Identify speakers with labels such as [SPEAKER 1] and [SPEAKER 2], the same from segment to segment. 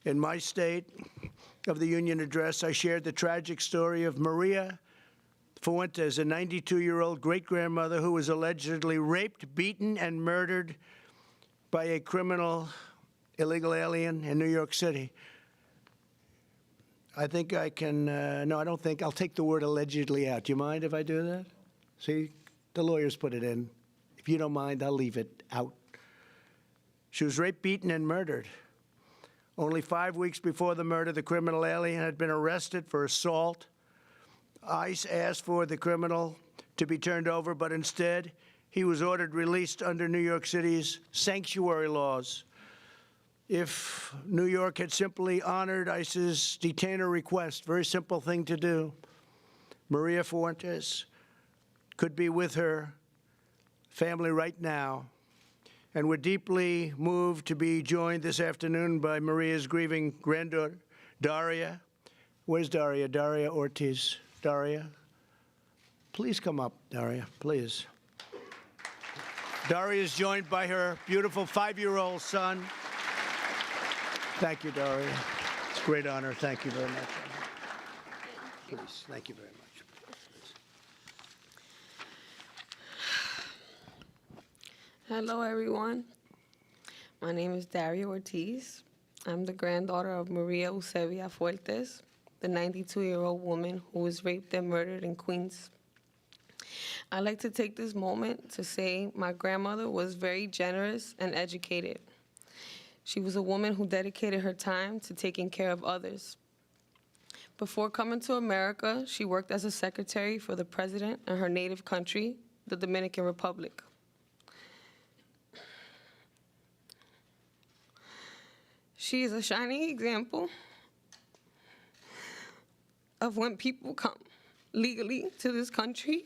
[SPEAKER 1] In my State of the Union address, I shared the tragic story of Maria Fuentes, a 92-year-old great-grandmother who was allegedly raped, beaten, and murdered by a criminal illegal alien in New York City. I think I can, no, I don't think, I'll take the word allegedly out. Do you mind if I do that? See, the lawyers put it in. If you don't mind, I'll leave it out. She was raped, beaten, and murdered. Only 5 weeks before the murder, the criminal alien had been arrested for assault. ICE asked for the criminal to be turned over, but instead, he was ordered released under New York City's sanctuary laws. If New York had simply honored ICE's detainer request, very simple thing to do, Maria Fuentes could be with her family right now. And we're deeply moved to be joined this afternoon by Maria's grieving granddaughter, Daria. Where's Daria? Daria Ortiz. Daria, please come up, Daria, please. Daria is joined by her beautiful 5-year-old son. Thank you, Daria. It's a great honor. Thank you very much. Please, thank you very much.
[SPEAKER 2] Hello, everyone. My name is Daria Ortiz. I'm the granddaughter of Maria Eusebia Fuentes, the 92-year-old woman who was raped and murdered in Queens. I'd like to take this moment to say my grandmother was very generous and educated. She was a woman who dedicated her time to taking care of others. Before coming to America, she worked as a secretary for the president in her native country, the Dominican Republic. She is a shining example of when people come legally to this country,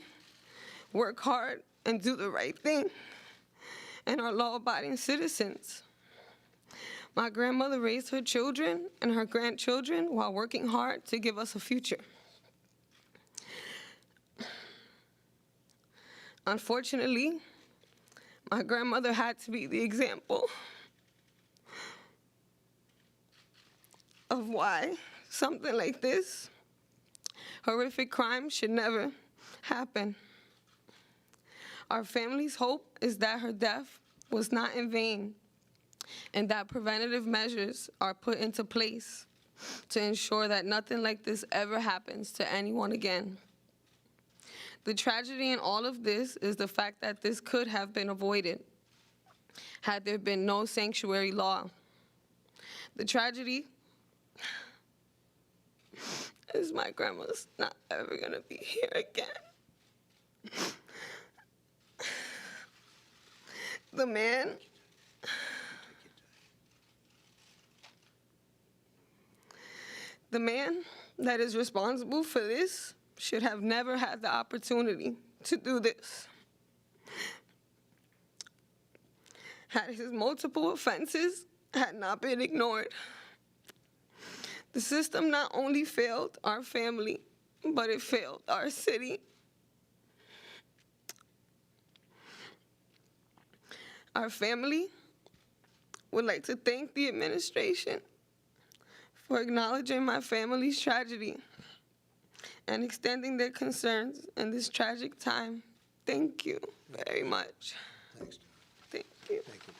[SPEAKER 2] work hard, and do the right thing, and are law-abiding citizens. My grandmother raised her children and her grandchildren while working hard to give us a future. Unfortunately, my grandmother had to be the example of why something like this, horrific crime, should never happen. Our family's hope is that her death was not in vain, and that preventative measures are put into place to ensure that nothing like this ever happens to anyone again. The tragedy in all of this is the fact that this could have been avoided had there been no sanctuary law. The tragedy is my grandma's not ever gonna be here again. The man that is responsible for this should have never had the opportunity to do this. Had his multiple offenses had not been ignored, the system not only failed our family, but it failed our city. Our family would like to thank the administration for acknowledging my family's tragedy and extending their concerns in this tragic time. Thank you very much.
[SPEAKER 1] Thanks.
[SPEAKER 2] Thank you.
[SPEAKER 1] Thank you.